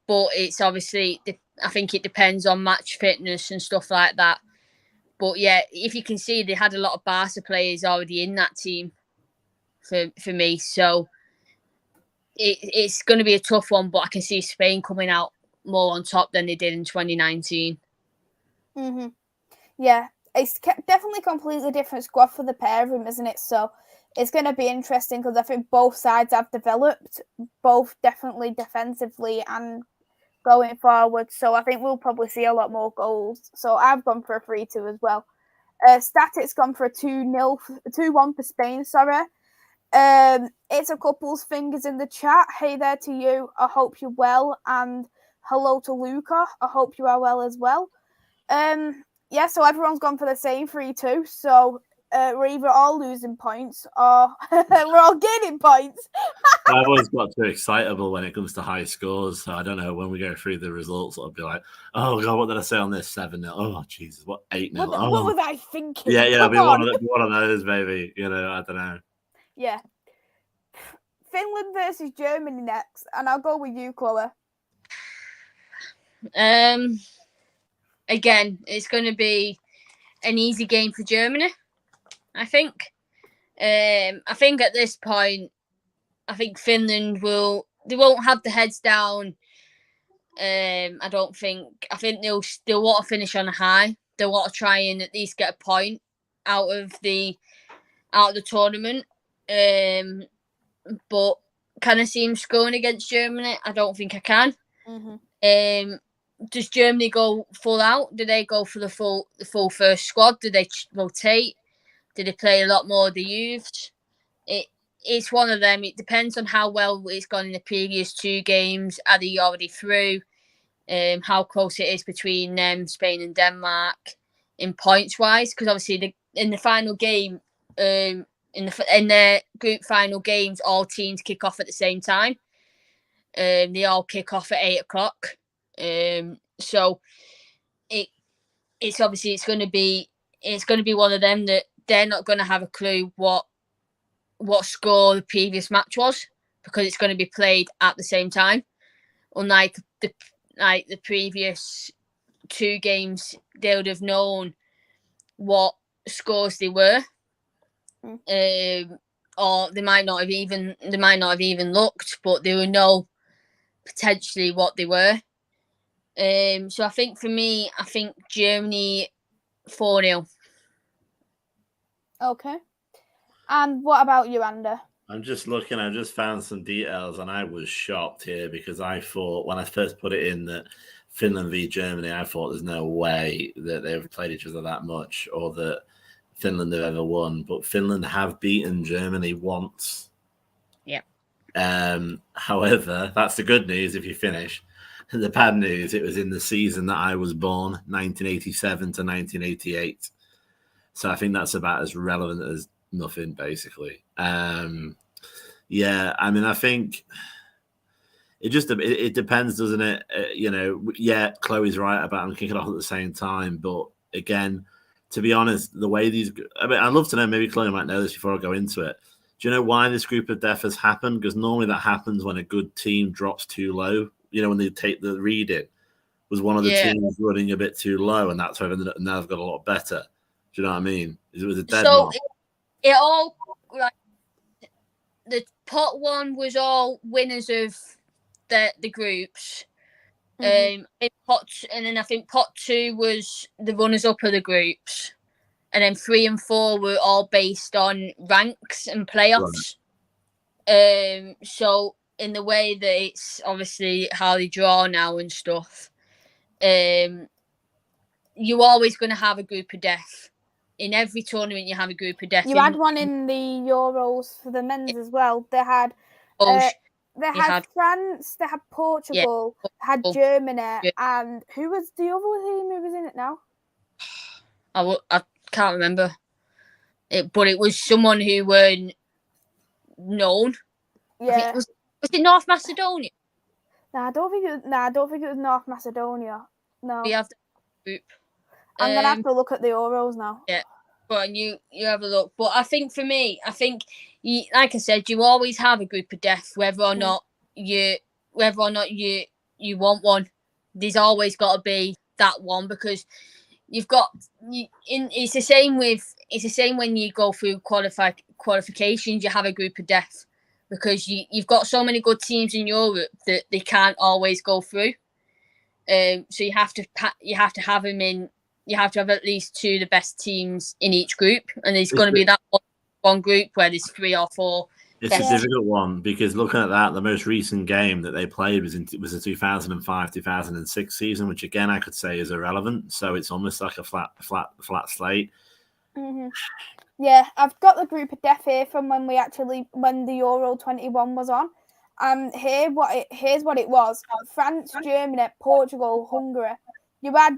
but it's obviously, I think it depends on match fitness and stuff like that. But yeah, if you can see, they had a lot of Barca players already in that team for me, so it's going to be a tough one, but I can see Spain coming out more on top than they did in 2019. Yeah, it's definitely a completely different squad for the pair of them, isn't it? So it's going to be interesting, because I think both sides have developed, both definitely defensively and going forward. So I think we'll probably see a lot more goals. So I've gone for a 3-2 as well. Static's gone for a 2-1 for Spain, sorry. It's a couple's fingers in the chat. Hey there to you. I hope you're well. And hello to Luca. I hope you are well as well. Yeah, so everyone's gone for the same 3-2. So we're either all losing points or we're all gaining points. I've always got too excitable when it comes to high scores. So I don't know, when we go through the results, I'll be like, oh God, what did I say on this? 7-0. Oh Jesus, what 8-0? What was I thinking? Yeah, it'll be one of those, maybe. You know, I don't know. Yeah. Finland versus Germany next, and I'll go with you, Chloe. Again, it's going to be an easy game for Germany, I think. I think at this point, I think Finland they won't have the heads down. I don't think. I think they'll want to finish on a high. They'll want to try and at least get a point out of the tournament. But can I see him scoring against Germany? I don't think I can. Does Germany go full out? Do they go for the full first squad? Do they rotate? Do they play a lot more of the youths? It's one of them. It depends on how well it's gone in the previous two games. Are they already through? How close it is between them, Spain and Denmark, in points wise? Because obviously in the final game, in the group final games, all teams kick off at the same time. They all kick off at 8:00. So it's obviously it's going to be one of them that they're not going to have a clue what score the previous match was, because it's going to be played at the same time. Unlike the previous two games, they would have known what scores they were, or they might not have even looked, but they would know potentially what they were. So I think for me, Germany 4-0 Okay. And what about you, Ander? I'm just looking, I just found some details and I was shocked here because I thought when I first put it in that Finland v Germany, I thought there's no way that they've played each other that much or that Finland have ever won. But Finland have beaten Germany once. Yeah. However, that's the good news if you finish. The bad news, it was in the season that I was born, 1987 to 1988. So I think that's about as relevant as nothing, basically. Yeah, I mean, I think it depends, doesn't it? Yeah, Chloe's right about them kicking off at the same time, but again, to be honest, the way I'd love to know. Maybe Chloe might know this before I go into it. Do you know why this group of death has happened? Because normally that happens when a good team drops too low. When they take the reading, was one of the teams running a bit too low, and that's why now they've got a lot better. Do you know what I mean? It was a dead mark. It all the pot one was all winners of the groups. In pot, and then I think pot 2 was the runners up of the groups, and then 3 and 4 were all based on ranks and playoffs. Right. So in the way that it's obviously how they draw now and stuff, you're always going to have a group of death. In every tournament, you have a group of death. You had one in the Euros for the men's as well. They had France, they had Portugal, they had Germany, and who was the other team who was in it now? I can't remember. But it was someone who weren't known. Yeah. Was it North Macedonia? No, I don't think it was North Macedonia. No. We have the group. I'm gonna have to look at the Euros now. Yeah, but you have a look. But I think for me, like I said, you always have a group of death, whether or not you want one. There's always got to be that one because you've got it's the same when you go through qualifications. You have a group of death because you've got so many good teams in Europe that they can't always go through. So you have to have them in. You have to have at least 2 of the best teams in each group, and there's going to be that one group where there's 3 or 4. It's a difficult one because looking at that, the most recent game that they played was the 2005-2006 season, which again I could say is irrelevant. So it's almost like a flat slate. Mm-hmm. Yeah, I've got the group of death here from when the Euro 21 was on. Here's what it was: France, Germany, Portugal, Hungary. You had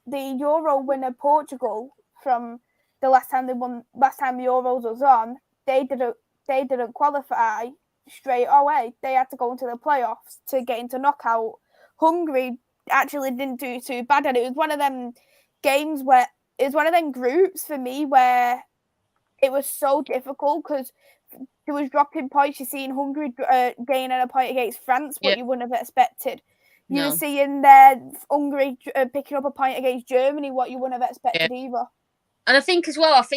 the Euro winner Portugal from the last time the Euros was on. They didn't qualify straight away. They had to go into the playoffs to get into knockout. Hungary actually didn't do too bad, and it was one of them games where it was one of them groups for me where it was so difficult because there was dropping points. You're seeing Hungary gaining a point against France, what you wouldn't have expected. You were seeing Hungary picking up a point against Germany, what you wouldn't have expected either. And I think as well, if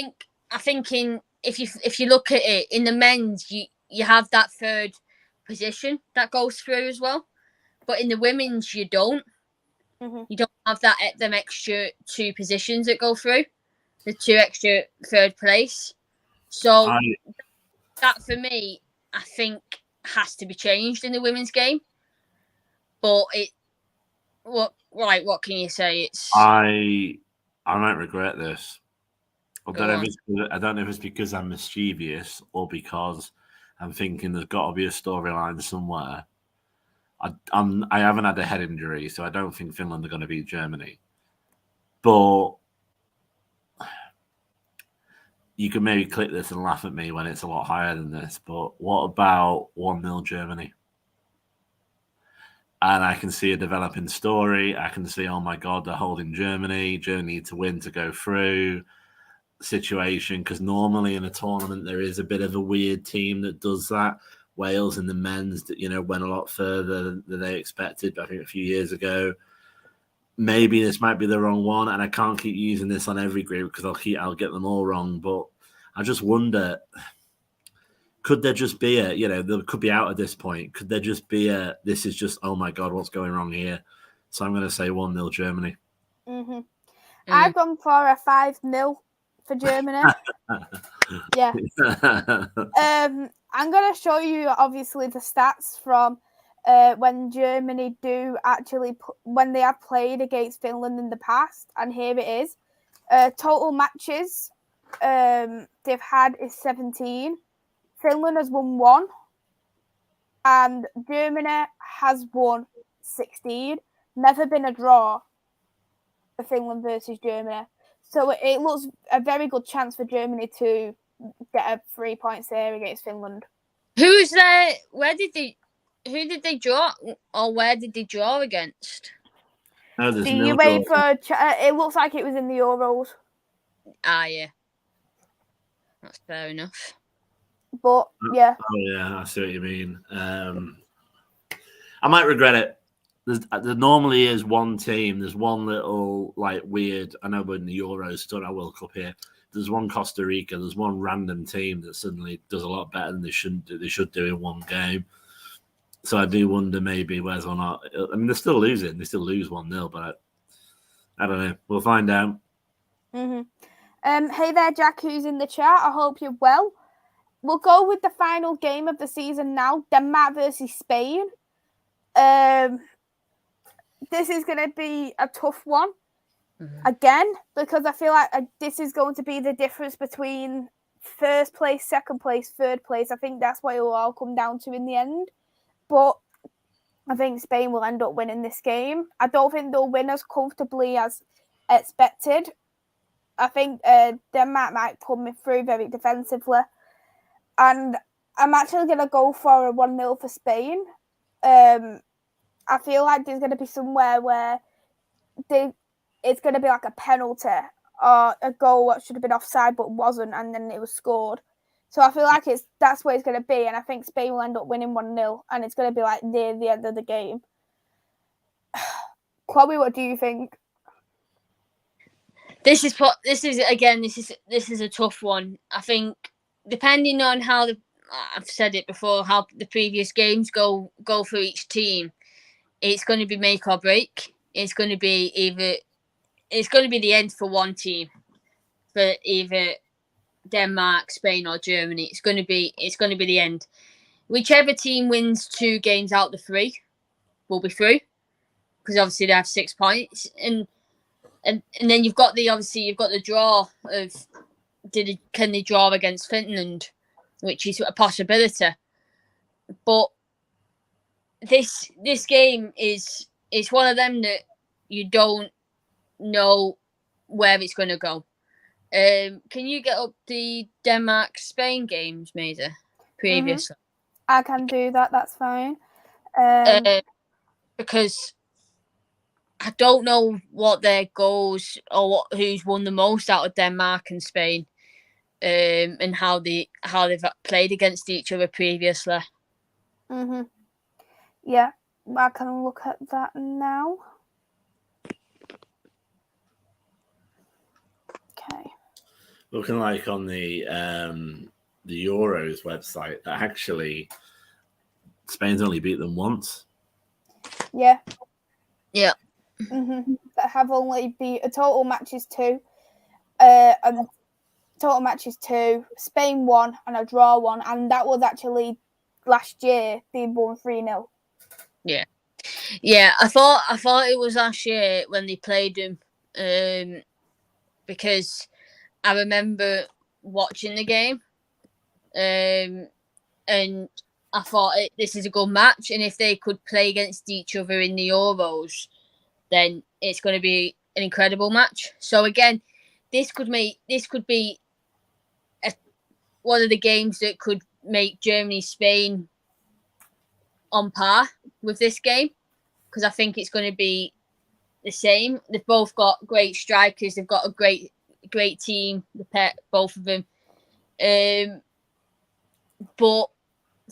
you look at it in the men's, you have that 3rd position that goes through as well, but in the women's you don't. Mm-hmm. You don't have them extra 2 positions that go through, the 2 extra 3rd place. So that for me, I think has to be changed in the women's game. But what can you say? I might regret this. I don't know if it's because I'm mischievous or because I'm thinking there's got to be a storyline somewhere. I haven't had a head injury, so I don't think Finland are going to beat Germany. But you can maybe click this and laugh at me when it's a lot higher than this. But what about 1-0 Germany? And I can see a developing story. I can see, oh my God, they're holding Germany. Germany need to win to go through situation. Because normally in a tournament, there is a bit of a weird team that does that. Wales in the men's, went a lot further than they expected, I think a few years ago. Maybe this might be the wrong one. And I can't keep using this on every group because I'll get them all wrong. But I just wonder, could there just be they could be out at this point. Could there just be this is just, oh my God, what's going wrong here? So I'm going to say 1-0 Germany. Mm-hmm. I've gone for a 5-0 for Germany. Yeah. I'm going to show you, obviously, the stats from when Germany do actually, when they have played against Finland in the past. And here it is. Total matches they've had is 17. Finland has won 1. And Germany has won 16. Never been a draw for Finland versus Germany. So it looks a very good chance for Germany to get a 3 points there against Finland. Who's there? Who did they draw, or where did they draw against? No, there's the no UEFA. It looks like it was in the Euros. Yeah, that's fair enough. But yeah. Oh yeah, I see what you mean. I might regret it. There normally is one team. There's one little like weird. I know we're in the Euros, don't our World Cup here. There's one Costa Rica. There's one random team that suddenly does a lot better than they should do in one game. So I do wonder maybe whether or not. I mean, they're still losing. They still lose 1-0, but I don't know. We'll find out. Hey there, Jack, who's in the chat. I hope you're well. We'll go with the final game of the season now. Denmark versus Spain. This is going to be a tough one. Again, because I feel like this is going to be the difference between first place, second place, third place. I think that's what it will all come down to in the end. But I think Spain will end up winning this game. I don't think they'll win as comfortably as expected. I think Denmark might come through very defensively. And I'm actually going to go for a 1-0 for Spain. I feel like there's going to be somewhere where it's going to be like a penalty or a goal that should have been offside but wasn't, and then it was scored. So I feel like that's where it's going to be, and I think Spain will end up winning 1-0, and it's going to be like near the end of the game. Chloe, what do you think? This is a tough one. I think depending on how I've said it before, how the previous games go for each team, it's going to be make or break. It's going to be the end for one team, for either Denmark, Spain, or Germany. It's going to be the end. Whichever team wins 2 games out of the 3 will be through, because obviously they have 6 points, and then you've got the draw of can they draw against Finland, which is a possibility. But this game is one of them that you don't know where it's going to go. Can you get up the Denmark-Spain games, Maisy, previously? I can do that. That's fine. Because I don't know what their goals or who's won the most out of Denmark and Spain, and how they've played against each other previously. Yeah, I can look at that now. Okay. Looking like on the Euros website that actually Spain's only beat them once. Yeah. Yeah. That have only beat a total matches 2. And total matches 2. Spain 1 and a draw 1, and that was actually last year. They won 3-0. Yeah. Yeah, I thought it was last year when they played them, because I remember watching the game, and I thought this is a good match, and if they could play against each other in the Euros, then it's going to be an incredible match. So again, this could be one of the games that could make Germany-Spain on par with this game, because I think it's going to be the same. They've both got great strikers. They've got a great team, both of them. But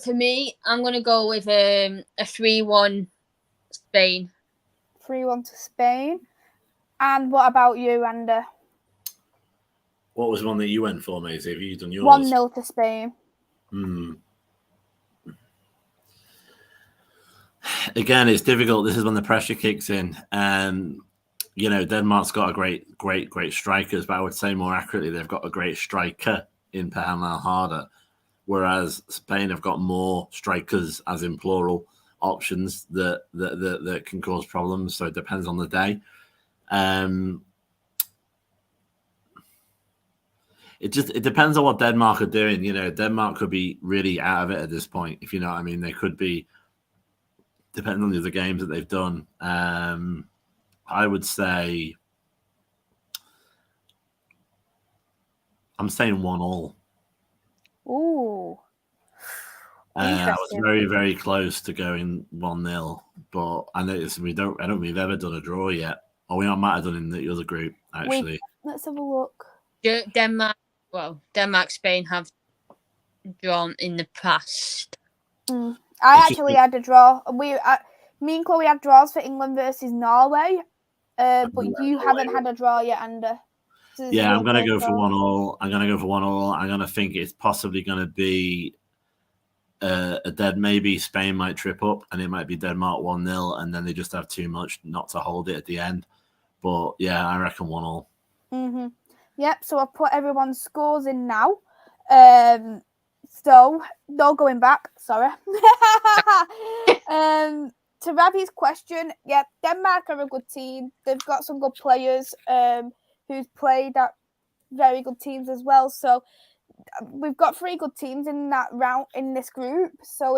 for me, I'm going to go with a 3-1 Spain. 3-1 to Spain. And what about you, Andy? What was one that you went for, Maisy? Have you done yours? 1-0 to Spain. Again, it's difficult. This is when the pressure kicks in. Denmark's got a great strikers, but I would say more accurately, they've got a great striker in Pehan Harder, whereas Spain have got more strikers, as in plural, options that can cause problems. So it depends on the day. It depends on what Denmark are doing. Denmark could be really out of it at this point, if you know what I mean. They could be, depending on the other games that they've done. I would say I'm saying 1-1. Ooh. I was very, very close to going 1-0, but I noticed I don't think we've ever done a draw yet. Or we might have done in the other group, actually. Let's have a look. Denmark, Spain have drawn in the past. I actually had a draw. Me and Chloe had draws for England versus Norway, but you haven't had a draw yet, Ander. So yeah, I'm going to go for 1-1. I'm going to think it's possibly going to be a dead maybe. Spain might trip up, and it might be Denmark 1-0, and then they just have too much not to hold it at the end. But yeah, I reckon 1-1. Yep. So I've put everyone's scores in now. So no going back. Sorry. To Ravi's question, yeah, Denmark are a good team. They've got some good players who's played at very good teams as well. So we've got 3 good teams in that round in this group. So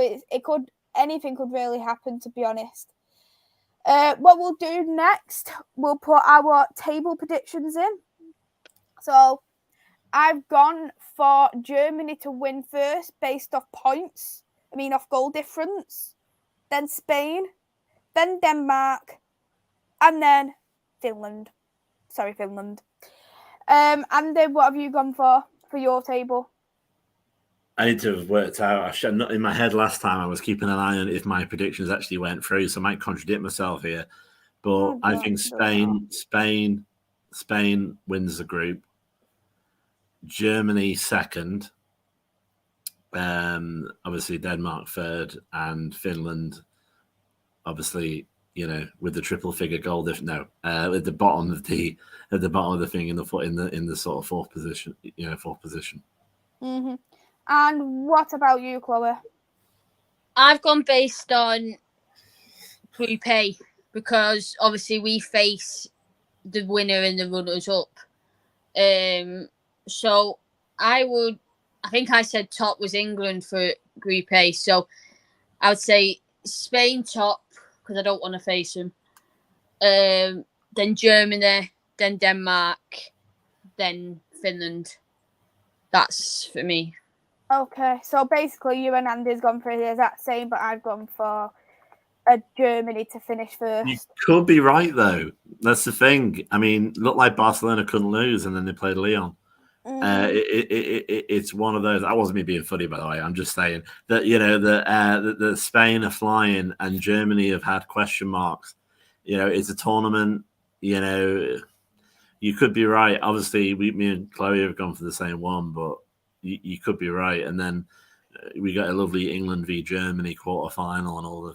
anything could really happen, to be honest. What we'll do next, we'll put our table predictions in. So I've gone for Germany to win first based off points. Off goal difference. Then Spain, then Denmark, and then Finland. Sorry, Finland. And then what have you gone for your table? I need to have worked out. In my head last time, I was keeping an eye on if my predictions actually went through, so I might contradict myself here. But I think Spain wins the group. Germany second. Obviously Denmark third, and Finland, obviously, with the triple figure goal. At the bottom of the thing in the sort of fourth position. Mm-hmm. And what about you, Chloe? I've gone based on Group A because obviously we face the winner and the runners up. So I think I said top was England for Group A. So I would say Spain top because I don't want to face them. Then Germany, then Denmark, then Finland. That's for me. Okay, so basically you and Andy's gone for the exact same, but I've gone for a Germany to finish first. You could be right, though. That's the thing. Looked like Barcelona couldn't lose, and then they played Lyon. It's one of those. That wasn't me being funny, by the way. I'm just saying that the Spain are flying and Germany have had question marks. It's a tournament. You could be right. Obviously, me and Chloe have gone for the same one, but you could be right. And then we got a lovely England v Germany quarterfinal and all the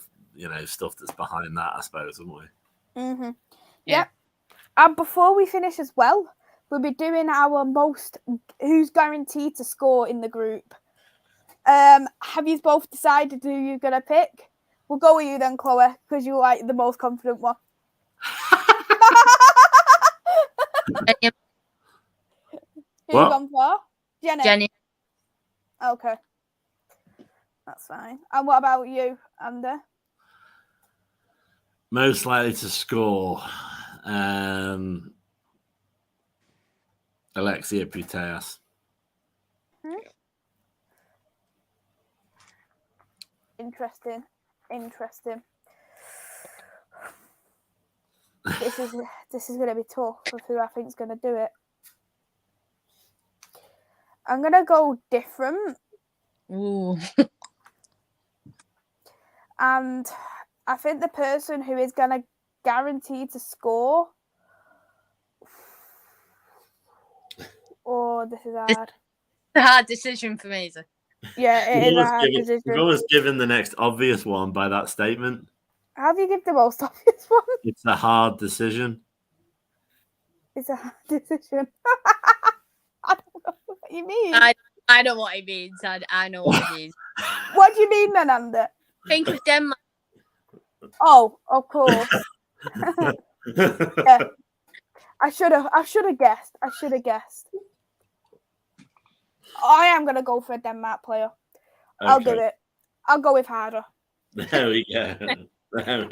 stuff that's behind that, I suppose, haven't we? Mm-hmm. Yeah. And before we finish as well, we'll be doing our who's guaranteed to score in the group. Have you both decided who you're going to pick? We'll go with you then, Chloe, because you're like the most confident one. Who you gone for? Jenny. Okay. That's fine. And what about you, Ander? Most likely to score. Alexia Putellas. Interesting. This is going to be tough of who I think is going to do it. I'm going to go different. Ooh. And I think the person who is going to guarantee to score. Oh, this is hard. It's a hard decision for me. Yeah, it is a hard decision. You've always given the next obvious one by that statement. How do you give the most obvious one? It's a hard decision. It's a hard decision. I don't know what you mean. I know what he means. I know what he means. What do you mean then, Andy? Think of Denmark. Oh, of course. Yeah. I should have guessed. I am gonna go for a Denmark player. Okay. I'll do it. I'll go with Harder. There we go.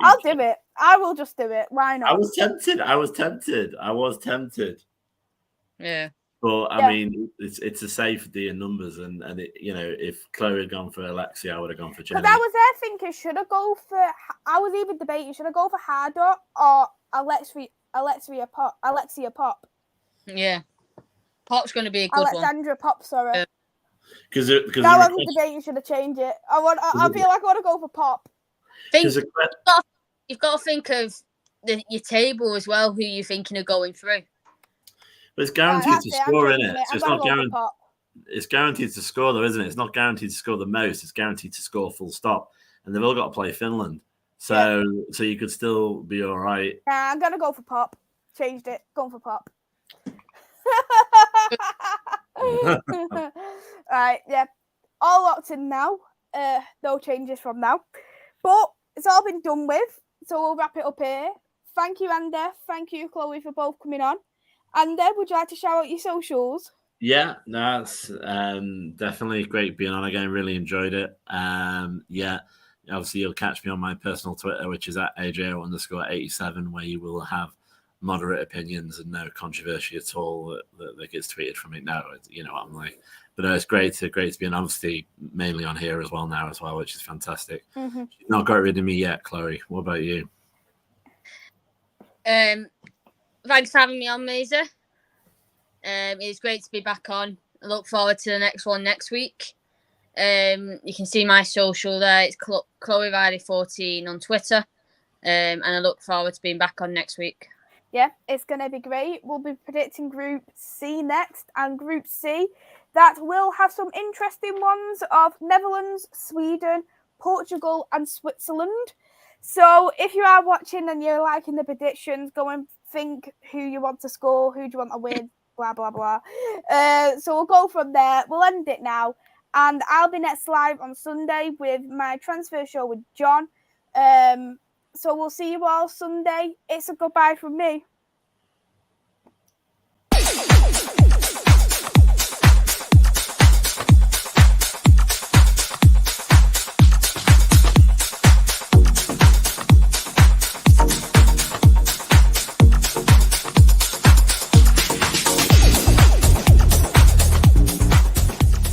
I'll do it. I will just do it. Why not? I was tempted. Yeah. But I mean, it's a safety in numbers, and it, if Chloe had gone for Alexia, I would have gone for Jenny. Because I was there thinking, should I go for? I was even debating, should I go for Harder or Alexia Pop? Yeah, Pop's going to be a good Alexandra one. Pop, sorry. Because now I was debating, should I change it? I feel like I want to go for Pop. You've got to think of your table as well. Who you're thinking of going through. But it's guaranteed to score, isn't it? So it's not guaranteed. It's guaranteed to score, though, isn't it? It's not guaranteed to score the most. It's guaranteed to score full stop. And they've all got to play Finland. So you could still be all right. Yeah, I'm going to go for Pop. Changed it. Going for Pop. Right, yeah. All locked in now. No changes from now. But it's all been done with. So we'll wrap it up here. Thank you, Andy. Thank you, Chloe, for both coming on. Andy, would you like to shout out your socials? Yeah, that's definitely great being on again. Really enjoyed it. Yeah, obviously you'll catch me on my personal Twitter, which is at AJ_87, where you will have moderate opinions and no controversy at all that gets tweeted from it. No, you know what I'm like. But it's great to be on, obviously mainly on here as well now as well, which is fantastic. Mm-hmm. You've not got rid of me yet, Chloe. What about you? Thanks for having me on, Maisy. It's great to be back on. I look forward to the next one next week. You can see my social there. It's Chloe Riley 14 on Twitter. And I look forward to being back on next week. Yeah, it's going to be great. We'll be predicting Group C next, and Group C that will have some interesting ones of Netherlands, Sweden, Portugal, and Switzerland. So if you are watching and you're liking the predictions, go and think who you want to score, who do you want to win, blah, blah, blah. So we'll go from there. We'll end it now. And I'll be next live on Sunday with my transfer show with John. So we'll see you all Sunday. It's a goodbye from me.